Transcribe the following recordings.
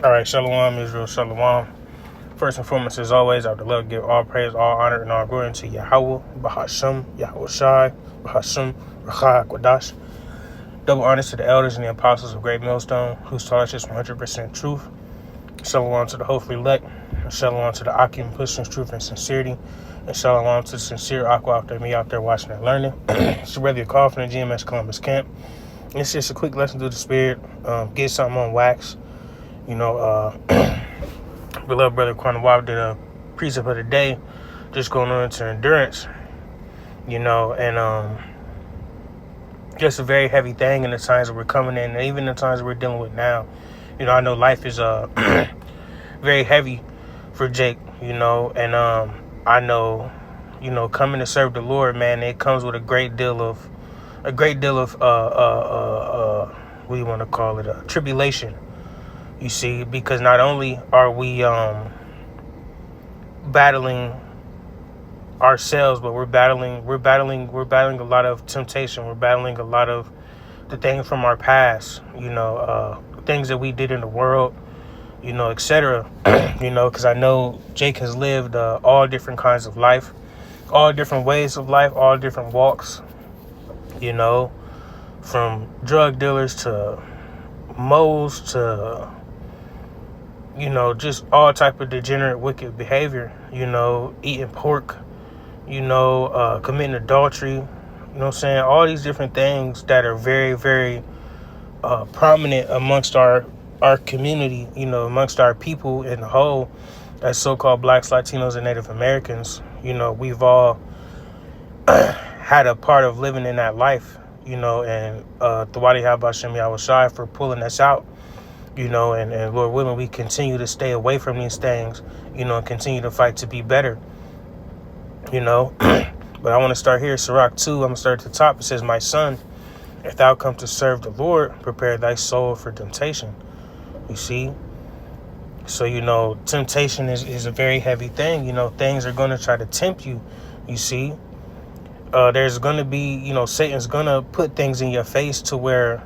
All right, Shalom, Israel, Shalom. First and foremost, as always, I would love to give all praise, all honor, and all glory to Yahweh, Bahasham, Yahweh Shai, Bahasham, Rachah, Quadash. Double honors to the elders and the apostles of Great Millstone, whose taught us 100% truth. Shalom to the hopefully elect. Shalom to the Akim pushing truth and sincerity. And shalom to the sincere Aqua out there, me out there watching and learning. It's your brother call from the GMS Columbus camp. It's just a quick lesson through the spirit. Get something on wax. Beloved brother Kwanawab did a precept of the day, just going on into endurance, and just a very heavy thing in the times that we're coming in, and even the times that we're dealing with now. I know life is very heavy for Jake, and I know, coming to serve the Lord, man, it comes with a great deal of what do you want to call it, tribulation. You see, because not only are we battling ourselves, but we're battling a lot of temptation. We're battling a lot of the things from our past, things that we did in the world, etc. Because I know Jake has lived all different kinds of life, all different ways of life, all different walks, from drug dealers to moles to just all type of degenerate, wicked behavior, eating pork, committing adultery, all these different things that are very, very prominent amongst our community, amongst our people in the whole, as so-called blacks, Latinos, and Native Americans. We've all had a part of living in that life, and Thawadi Habashem Yahushai for pulling us out. And Lord willing, we continue to stay away from these things, and continue to fight to be better, But I want to start here, Sirach 2, I'm going to start at the top. It says, my son, if thou come to serve the Lord, prepare thy soul for temptation. You see? So, temptation is a very heavy thing. Things are going to try to tempt you, you see? There's going to be, Satan's going to put things in your face to where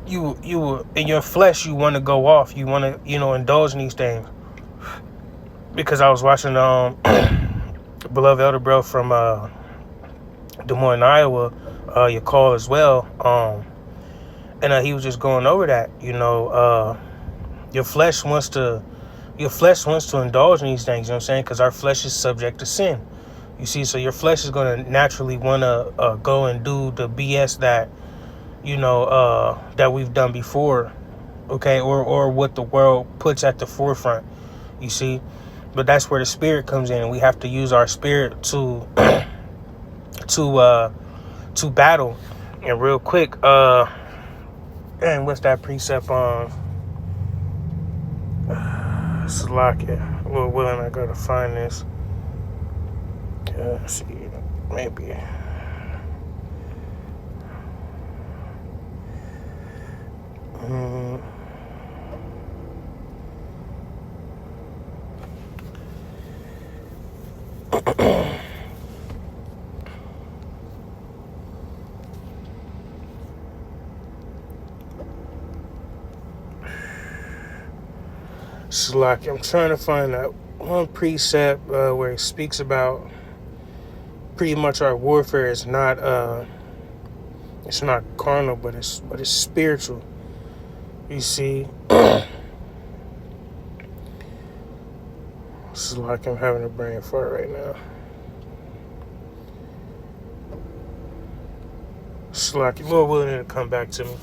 you in your flesh, you want to go off. You want to, indulge in these things. Because I was watching beloved elder bro from Des Moines, Iowa, your call as well. And he was just going over that, your flesh wants to indulge in these things, because our flesh is subject to sin. You see, so your flesh is going to naturally want to go and do the BS that that we've done before, okay, or what the world puts at the forefront, you see. But that's where the spirit comes in, and we have to use our spirit to battle. And real quick, and what's that precept on? Salakia. Lord willing, I gotta find this. Let's see, maybe. Slack. I'm trying to find that one precept where it speaks about pretty much our warfare is not it's not carnal, but it's spiritual. You see, it's like I'm having a brain fart right now. It's like Lord willing to come back to me,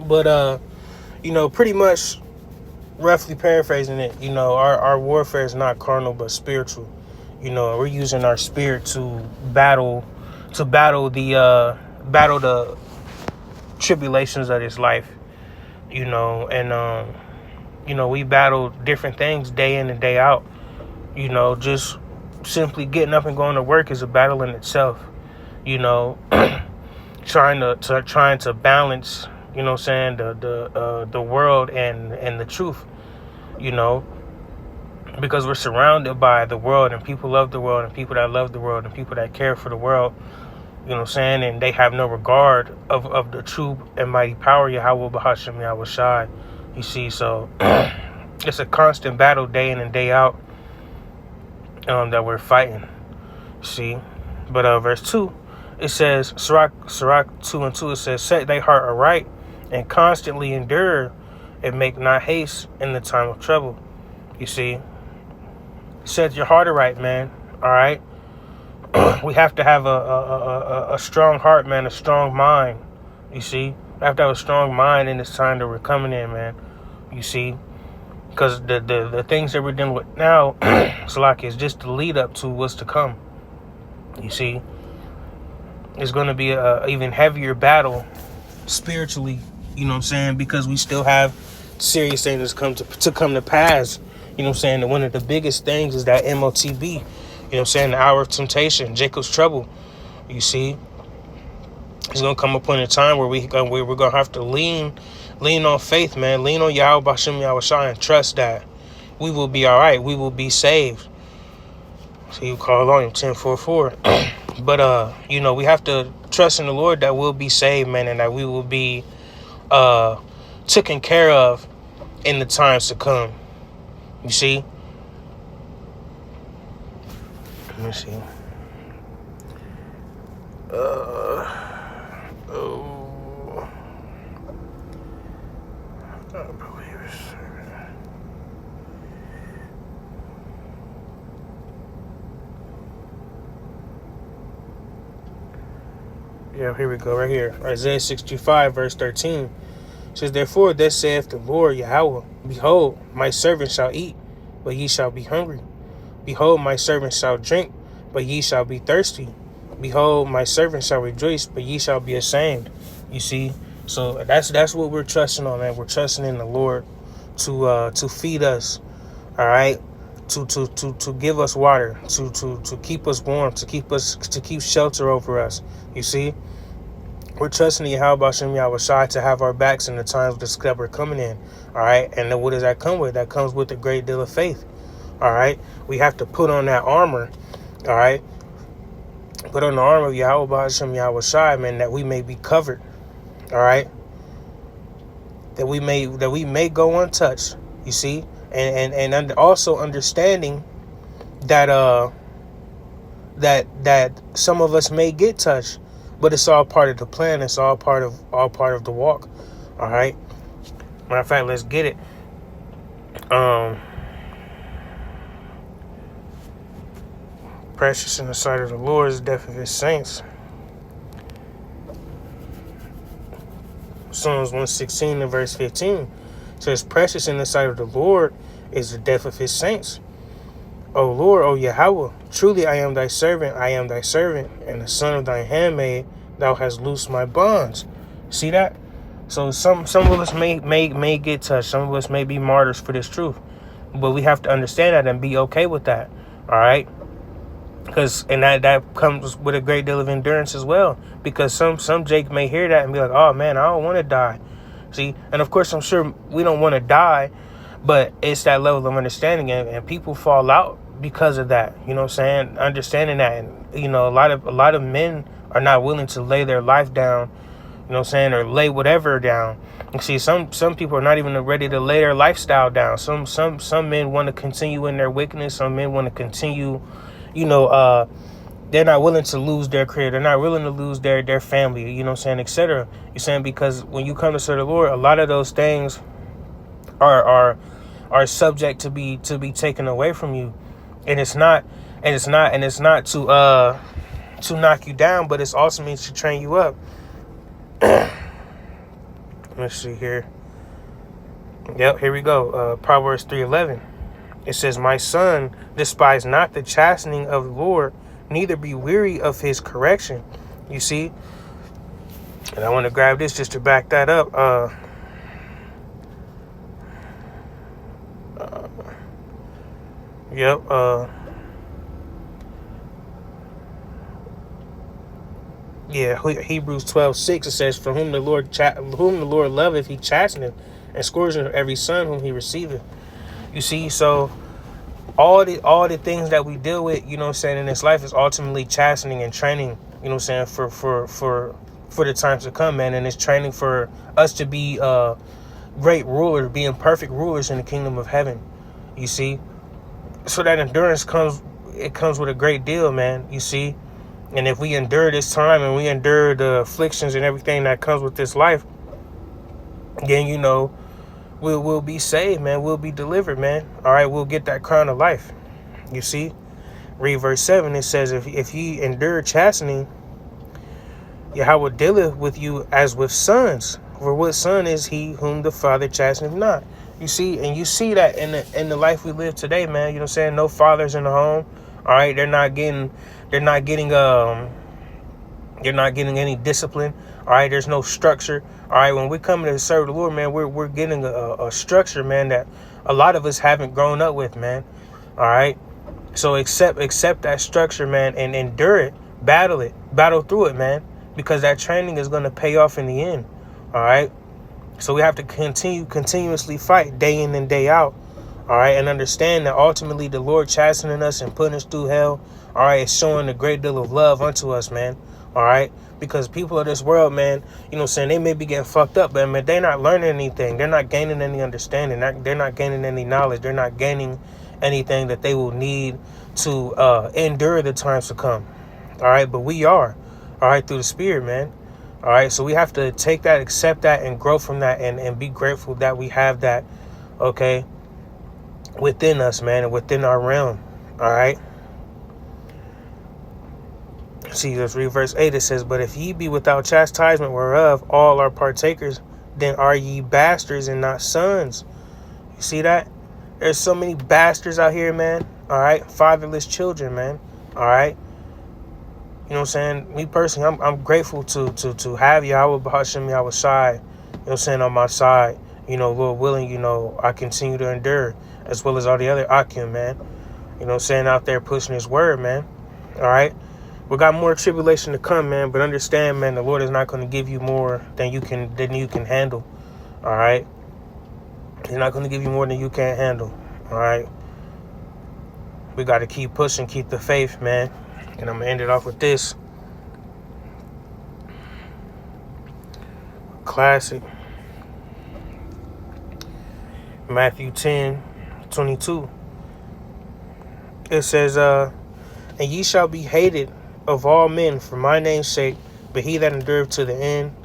but pretty much. Roughly paraphrasing it, our warfare is not carnal but spiritual. We're using our spirit to battle the tribulations of this life. We battle different things day in and day out. Just simply getting up and going to work is a battle in itself. Trying to balance, the world and the truth. Because we're surrounded by the world, and people love the world, and people that love the world, and people that care for the world, and they have no regard of the true and mighty power, Yahweh Bahasham Yahushai, You see, so it's a constant battle day in and day out that we're fighting. See, but verse 2, it says, Sirach 2:2, it says, set thy heart aright and constantly endure and make not haste in the time of trouble. You see, set your heart aright, man. All right. We have to have a strong heart, man, a strong mind. You see, we have to have a strong mind in this time that we're coming in, man. You see, because the things that we're dealing with now, Salaki, is just the lead up to what's to come. You see, it's going to be a even heavier battle spiritually, you know what I'm saying, because we still have serious things to come to pass. You know what I'm saying? And one of the biggest things is that MOTB, you know what I'm saying, the hour of temptation, Jacob's trouble. You see, it's going to come upon a time where we're going to have to lean on faith, man. Lean on Yahweh Bashem Yahushua and trust that we will be all right. We will be saved. So you call on him 10:44. But you know, we have to trust in the Lord that we'll be saved, man, and that we will be taken care of in the times to come. You see? Let me see. Yeah, here we go, right here. Isaiah 65, verse 13. It says, therefore, thus saith the Lord Yahweh, behold, my servant shall eat, but ye shall be hungry. Behold, my servant shall drink, but ye shall be thirsty. Behold, my servant shall rejoice, but ye shall be ashamed. You see? So that's what we're trusting on, man. We're trusting in the Lord to feed us, all right? To give us water, to keep us warm, to keep shelter over us. You see? We're trusting in Yahweh Bashem Yahushua to have our backs in the times that we're coming in. All right. And then what does that come with? That comes with a great deal of faith. All right. We have to put on that armor. All right. Put on the armor of Yahweh Bashem Yahushua, man, that we may be covered. All right. That we may go untouched. You see? And also understanding that that some of us may get touched. But it's all part of the plan. It's all part of the walk. All right. Matter of fact, let's get it. Precious in the sight of the Lord is the death of his saints. Psalms 116 and verse 15 says, precious in the sight of the Lord is the death of his saints. O Lord, O Yahweh, truly I am thy servant, and the son of thy handmaid, thou hast loosed my bonds. See that? So some of us may get touched, some of us may be martyrs for this truth. But we have to understand that and be okay with that. All right? Because that comes with a great deal of endurance as well. Because some Jake may hear that and be like, oh man, I don't want to die. See? And of course I'm sure we don't want to die, but it's that level of understanding, and people fall out because of that. You know what I'm saying? Understanding that, and you know, a lot of men are not willing to lay their life down, you know what I'm saying, or lay whatever down. You see, some people are not even ready to lay their lifestyle down. Some men want to continue in their wickedness. Some men want to continue, you know, they're not willing to lose their career. They're not willing to lose their family, you know what I'm saying, etc. You're saying, because when you come to serve the Lord, a lot of those things are subject to be taken away from you. And it's not to knock you down, but it's also means to train you up. Let's see here. Yep, here we go. Proverbs 3:11. It says, my son, despise not the chastening of the Lord, neither be weary of his correction. You see? And I want to grab this just to back that up. Yep. Yeah, Hebrews 12:6, it says, for whom the Lord loveth, he chasteneth, and scourgeth every son whom he receiveth. You see, so all the things that we deal with, you know what I'm saying, in this life is ultimately chastening and training, you know what I'm saying, for the times to come, man. And it's training for us to be great rulers, being perfect rulers in the kingdom of heaven. You see? So that endurance comes with a great deal, man. You see? And if we endure this time and we endure the afflictions and everything that comes with this life, then, you know, we'll be saved, man. We'll be delivered, man. All right, we'll get that crown of life. You see? Read verse 7. It says, if ye endure chastening, Yahweh dealeth with you as with sons. For what son is he whom the Father chasteneth not? You see, and you see that in the life we live today, man. You know what I'm saying? No fathers in the home. All right, they're not getting any discipline. All right, there's no structure. All right, when we're coming to serve the Lord, man, we're getting a structure, man, that a lot of us haven't grown up with, man. All right, so accept that structure, man, and endure it, battle through it, man, because that training is going to pay off in the end. All right, so we have to continuously fight day in and day out. All right, and understand that ultimately the Lord chastening us and putting us through hell, all right, is showing a great deal of love unto us, man. All right, because people of this world, man, you know what I'm saying, they may be getting fucked up, but man, they're not learning anything. They're not gaining any understanding. They're not gaining any knowledge. They're not gaining anything that they will need to endure the times to come. All right, but we are, all right, through the Spirit, man. All right, so we have to take that, accept that, and grow from that, and be grateful that we have that, okay, within us, man, and within our realm. All right. See, let's read verse 8. It says, but if ye be without chastisement whereof all are partakers, then are ye bastards and not sons. You see that? There's so many bastards out here, man. All right, fatherless children, man. All right. You know what I'm saying? Me personally, I'm grateful to have Yahweh Bahasham Yahweh Shai, you know what I'm saying, on my side. You know, Lord willing, you know, I continue to endure, as well as all the other Akim, man. You know what I'm saying, out there pushing his word, man. All right. We got more tribulation to come, man, but understand, man, the Lord is not going to give you more than you can handle. All right. He's not going to give you more than you can't handle. All right. We got to keep pushing, keep the faith, man. And I'm going to end it off with this. Classic. Matthew 10:22. It says, and ye shall be hated of all men for my name's sake, but he that endureth to the end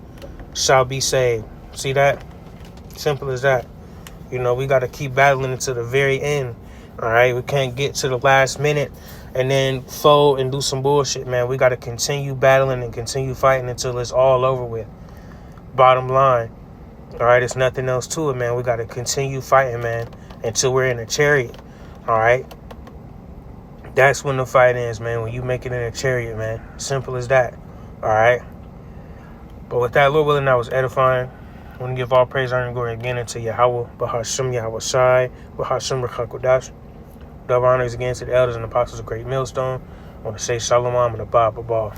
shall be saved. See that? Simple as that. You know, we got to keep battling until the very end. All right, we can't get to the last minute and then fold and do some bullshit, man. We got to continue battling and continue fighting until it's all over with. Bottom line. All right, there's nothing else to it, man. We got to continue fighting, man, until we're in a chariot. All right. That's when the fight ends, man, when you make it in a chariot, man. Simple as that. All right. But with that, Lord willing, that was edifying. I want to give all praise, honor, and glory again unto Yahweh, Bahasham Yahweh Shai, Bahasham Rekakodash. Double honors again to the elders and apostles of Great Millstone. I want to say Shalom and Abba Ball.